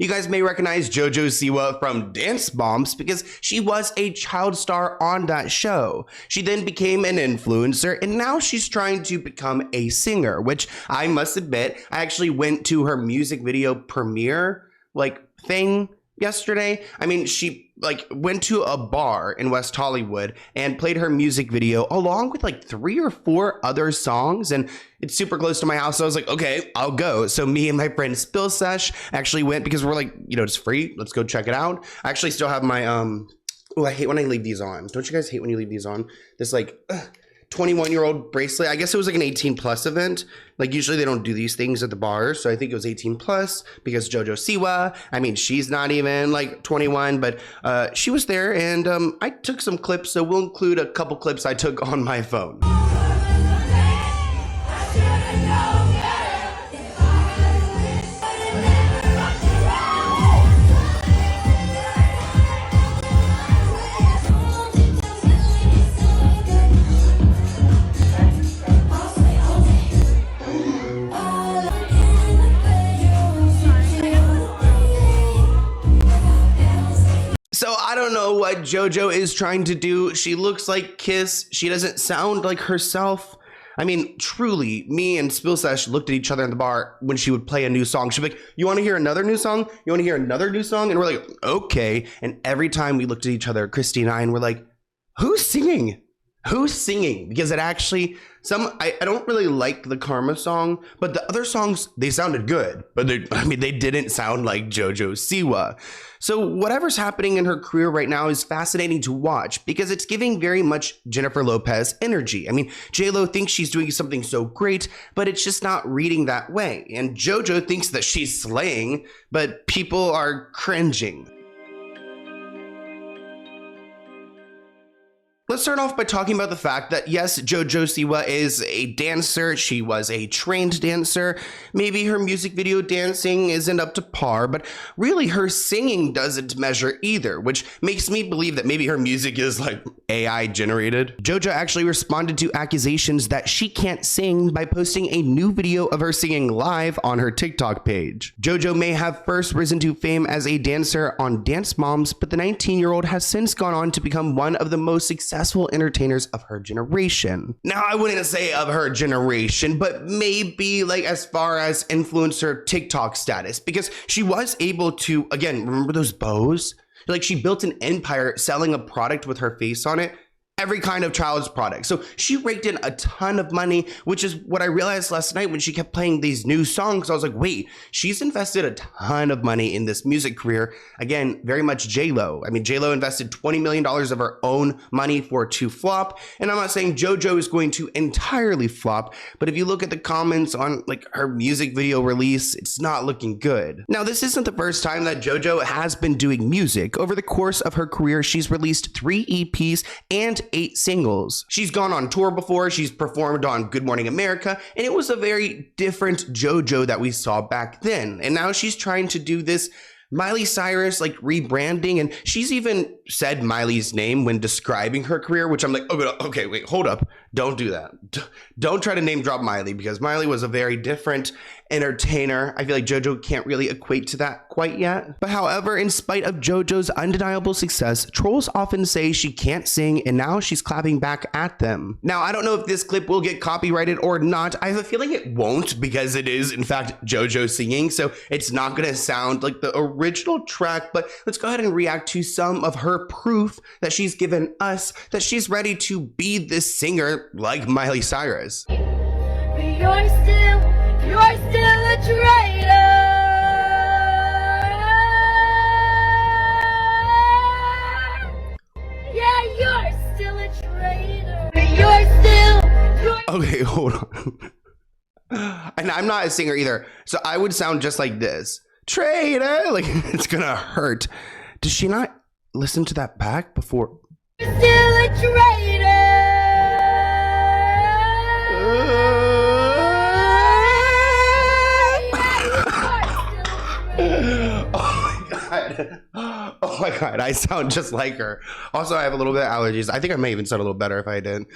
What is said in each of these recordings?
You guys may recognize Jojo Siwa from Dance Moms because she was a child star on that show. She then became an influencer and now she's trying to become a singer, which I must admit, I actually went to her music video premiere thing yesterday. I mean, she went to a bar in West Hollywood and played her music video along with 3 or 4 other songs, and it's super close to my house. So I was like, okay, I'll go. So me and my friend Spill Sesh actually went because we're it's free. Let's go check it out. I actually still have my oh, I hate when I leave these on. Don't you guys hate when you leave these on? This 21-year-old bracelet. I guess it was an 18+ event. Usually they don't do these things at the bars, so I think it was 18+ because Jojo Siwa, I mean, she's not even 21, but she was there, and I took some clips, so we'll include a couple clips I took on my phone. So I don't know what Jojo is trying to do. She looks like Kiss. She doesn't sound like herself. I mean, truly, me and Spillsesh looked at each other in the bar when she would play a new song. She'd be like, you want to hear another new song? You want to hear another new song? And we're like, okay. And every time we looked at each other, Christy and I, and we're like, who's singing? Who's singing? Because it actually, I don't really like the Karma song, but the other songs, they sounded good, but they didn't sound like Jojo Siwa. So whatever's happening in her career right now is fascinating to watch because it's giving very much Jennifer Lopez energy. I mean, J-Lo thinks she's doing something so great, but it's just not reading that way. And Jojo thinks that she's slaying, but people are cringing. Let's start off by talking about the fact that yes, Jojo Siwa is a dancer. She was a trained dancer. Maybe her music video dancing isn't up to par, but really her singing doesn't measure either, which makes me believe that maybe her music is AI generated. Jojo actually responded to accusations that she can't sing by posting a new video of her singing live on her TikTok page. Jojo may have first risen to fame as a dancer on Dance Moms, but the 19-year-old has since gone on to become one of the most successful entertainers of her generation. Now, I wouldn't say of her generation, but maybe as far as influencer TikTok status, because she was able to, again, remember those bows? She built an empire selling a product with her face on it. Every kind of child's product. So she raked in a ton of money, which is what I realized last night when she kept playing these new songs. I was like, wait, she's invested a ton of money in this music career. Again, very much J-Lo. I mean, J-Lo invested $20 million of her own money for it to flop. And I'm not saying Jojo is going to entirely flop, but if you look at the comments on her music video release, it's not looking good. Now, this isn't the first time that Jojo has been doing music. Over the course of her career, she's released 3 EPs and 8 singles. She's gone on tour before, she's performed on Good Morning America, and it was a very different Jojo that we saw back then. And now she's trying to do this Miley Cyrus rebranding, and she's even said Miley's name when describing her career, which I'm like, oh, okay, wait, hold up. Don't do that. Don't try to name drop Miley because Miley was a very different entertainer. I feel like Jojo can't really equate to that quite yet. But however, in spite of Jojo's undeniable success, trolls often say she can't sing and now she's clapping back at them. Now, I don't know if this clip will get copyrighted or not. I have a feeling it won't because it is in fact Jojo singing. So it's not going to sound like the original track, but let's go ahead and react to some of her proof that she's given us that she's ready to be this singer like Miley Cyrus. You're still a traitor. Yeah, you're still a traitor. Okay, hold on. And I'm not a singer either, so I would sound just like this. Traitor! It's gonna hurt. Does she not listen to that back before? You're still a traitor. Oh my god, I sound just like her. Also, I have a little bit of allergies. I think I may even sound a little better if I didn't.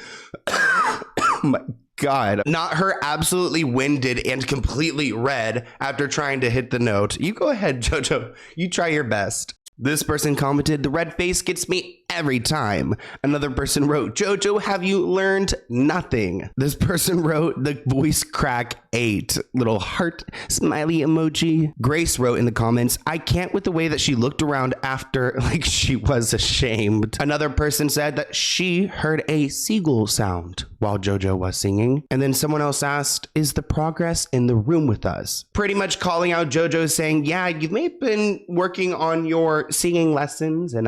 God, not her absolutely winded and completely red after trying to hit the note. You go ahead, Jojo. You try your best. This person commented, the red face gets me every time. Another person wrote, Jojo, have you learned nothing? This person wrote, the voice crack 8. Little heart smiley emoji. Grace wrote in the comments, I can't with the way that she looked around after like she was ashamed. Another person said that she heard a seagull sound while Jojo was singing. And then someone else asked, is the progress in the room with us? Pretty much calling out Jojo, saying, yeah, you may have been working on your singing lessons and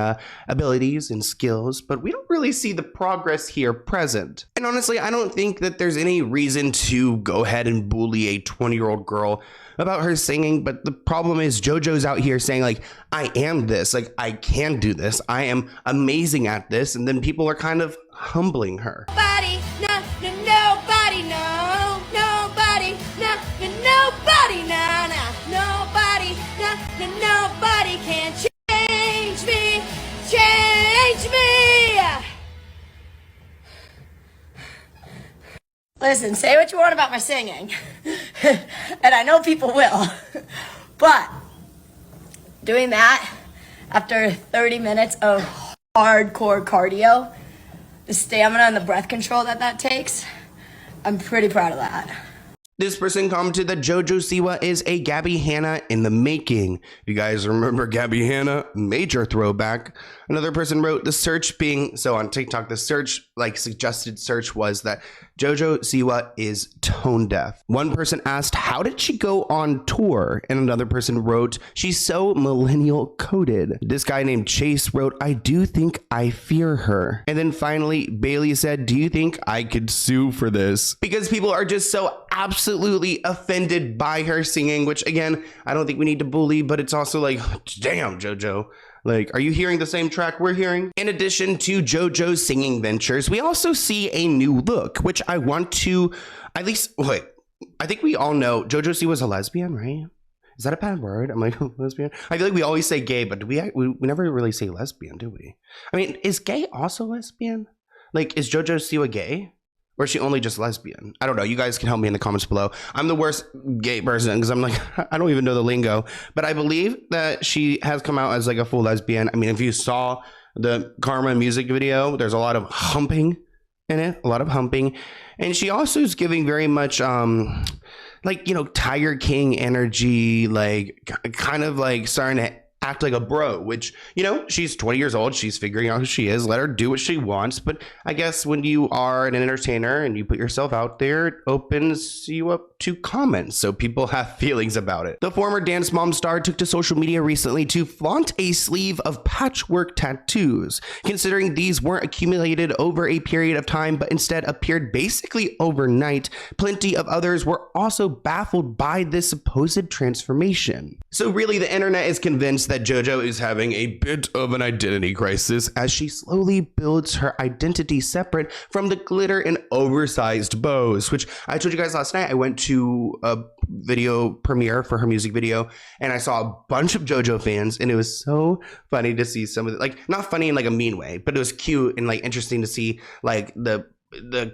abilities and skills, but we don't really see the progress here present. And honestly, I don't think that there's any reason to go ahead and bully a 20-year-old girl about her singing, but the problem is Jojo's out here saying like, I am this, like I can do this, I am amazing at this, and then people are kind of humbling her. Nobody, no, no, nobody, no, nobody, no, no, nobody, no, no, nobody, no, no, nobody can change me, change me. Listen, say what you want about my singing, and I know people will, but doing that after 30 minutes of hardcore cardio, the stamina and the breath control that takes, I'm pretty proud of that. This person commented that Jojo Siwa is a Gabby Hanna in the making. You guys remember Gabby Hanna? Major throwback. Another person wrote the search being, so on TikTok, the search, like suggested search was that Jojo Siwa is tone deaf. One person asked, how did she go on tour? And another person wrote, she's so millennial coded. This guy named Chase wrote, I do think I fear her. And then finally, Bailey said, do you think I could sue for this? Because people are just so absolutely offended by her singing, which again, I don't think we need to bully, but it's also like, damn, Jojo. Like, are you hearing the same track we're hearing? In addition to JoJo's singing ventures, we also see a new look, which I want to, at least, wait, I think we all know JoJo Siwa was a lesbian, right? Is that a bad word? I'm like, lesbian? I feel like we always say gay, but we never really say lesbian, do we? I mean, is gay also lesbian? Like, is JoJo Siwa gay? Or is she only just lesbian? I don't know. You guys can help me in the comments below. I'm the worst gay person because I'm like, I don't even know the lingo. But I believe that she has come out as like a full lesbian. I mean, if you saw the Karma music video, there's a lot of humping in it, a lot of humping. And she also is giving very much like, you know, Tiger King energy, like kind of like starting to act like a bro, which, you know, she's 20 years old. She's figuring out who she is. Let her do what she wants. But I guess when you are an entertainer and you put yourself out there, it opens you up to comments. So people have feelings about it. The former Dance Mom star took to social media recently to flaunt a sleeve of patchwork tattoos, considering these weren't accumulated over a period of time, but instead appeared basically overnight. Plenty of others were also baffled by this supposed transformation. So really, the internet is convinced that JoJo is having a bit of an identity crisis as she slowly builds her identity separate from the glitter and oversized bows, which I told you guys last night. I went to a video premiere for her music video and I saw a bunch of JoJo fans, and it was so funny to see some of it, like not funny in like a mean way, but it was cute and like interesting to see like the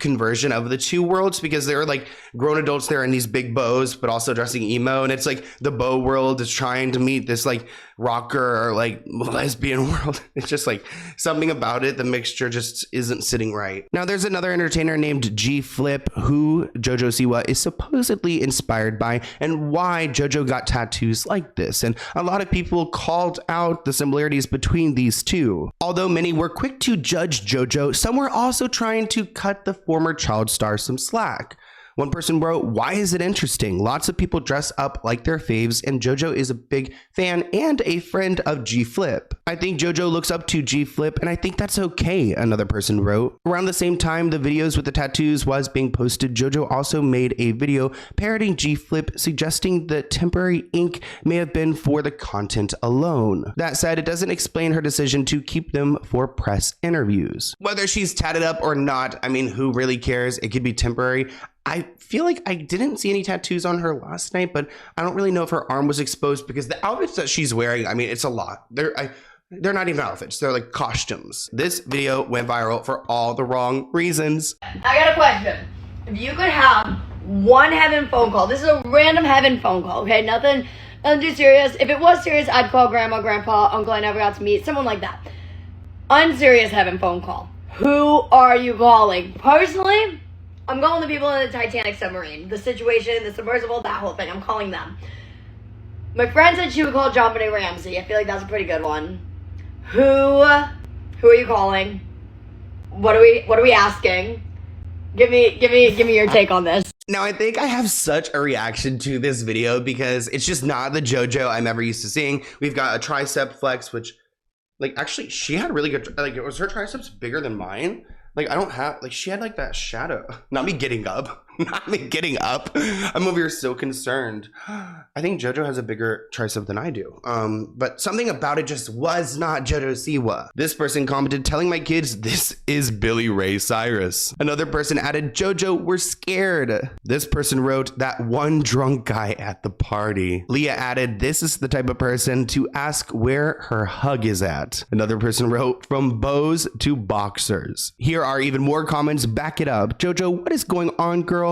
conversion of the two worlds, because they were like grown adults there in these big bows but also dressing emo, and it's like the bow world is trying to meet this like rocker or like lesbian world. It's just like something about it, the mixture just isn't sitting right. Now there's another entertainer named G Flip who Jojo Siwa is supposedly inspired by, and why Jojo got tattoos like this, and a lot of people called out the similarities between these two. Although many were quick to judge Jojo, some were also trying to cut the former child star some slack. One person wrote, why is it interesting? Lots of people dress up like their faves, and JoJo is a big fan and a friend of G Flip. I think JoJo looks up to G Flip, and I think that's okay, another person wrote. Around the same time the videos with the tattoos was being posted, JoJo also made a video parodying G Flip, suggesting that temporary ink may have been for the content alone. That said, it doesn't explain her decision to keep them for press interviews. Whether she's tatted up or not, I mean, who really cares? It could be temporary. I feel like I didn't see any tattoos on her last night, but I don't really know if her arm was exposed, because the outfits that she's wearing, I mean, it's a lot. They're not even outfits. They're like costumes. This video went viral for all the wrong reasons. I got a question. if you could have one heaven phone call, this is a random heaven phone call, okay? Nothing too serious. If it was serious, I'd call grandma, grandpa, uncle I never got to meet, someone like that. Unserious heaven phone call. Who are you calling? Personally, I'm calling the people in the Titanic submarine. The situation, the submersible, that whole thing. I'm calling them. My friend said she would call John Benet Ramsey. I feel like that's a pretty good one. Who are you calling? What are we asking? Give me your take on this. Now, I think I have such a reaction to this video because it's just not the JoJo I'm ever used to seeing. We've got a tricep flex, which, like, actually, she had really good, like, was her triceps bigger than mine? Like, I don't have, like, she had, like, that shadow. Not me getting up. Not me getting up. I'm over here so concerned. I think JoJo has a bigger tricep than I do. But something about it just was not Jojo Siwa. This person commented, telling my kids, this is Billy Ray Cyrus. Another person added, JoJo, we're scared. This person wrote, that one drunk guy at the party. Leah added, this is the type of person to ask where her hug is at. Another person wrote, from bows to boxers. Here are even more comments. Back it up. JoJo, what is going on, girl?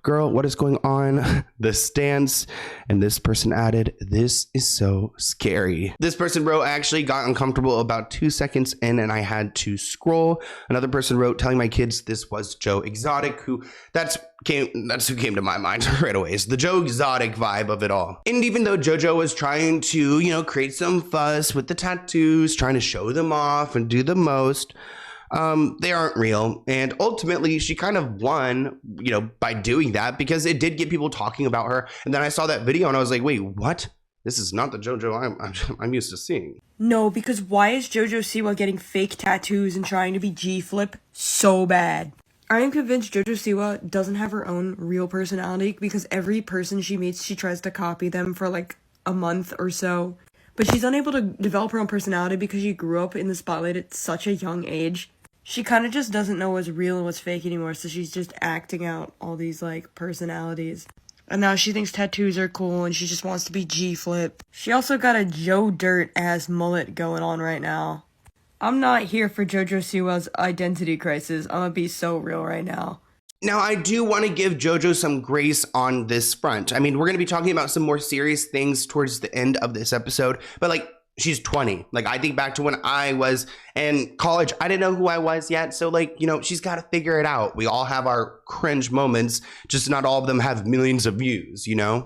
Girl, what is going on? The stance. And this person added, this is so scary. This person wrote, I actually got uncomfortable about 2 seconds in and I had to scroll. Another person wrote, telling my kids this was Joe Exotic, that's who came to my mind right away. It's the Joe Exotic vibe of it all. And even though JoJo was trying to, you know, create some fuss with the tattoos, trying to show them off and do the most, they aren't real. And ultimately she kind of won, you know, by doing that because it did get people talking about her. And then I saw that video and I was like, wait, what? This is not the JoJo I'm used to seeing. No, because why is Jojo Siwa getting fake tattoos and trying to be G-Flip so bad? I am convinced Jojo Siwa doesn't have her own real personality because every person she meets, she tries to copy them for like a month or so. But she's unable to develop her own personality because she grew up in the spotlight at such a young age. She kind of just doesn't know what's real and what's fake anymore, so she's just acting out all these, like, personalities. And now she thinks tattoos are cool and she just wants to be G-Flip. She also got a Joe Dirt-ass mullet going on right now. I'm not here for Jojo Siwa's identity crisis. I'm gonna be so real right now. Now, I do want to give JoJo some grace on this front. I mean, we're going to be talking about some more serious things towards the end of this episode, but, like, she's 20. Like, I think back to when I was in college. I didn't know who I was yet. So, like, you know, she's got to figure it out. We all have our cringe moments, just not all of them have millions of views, you know?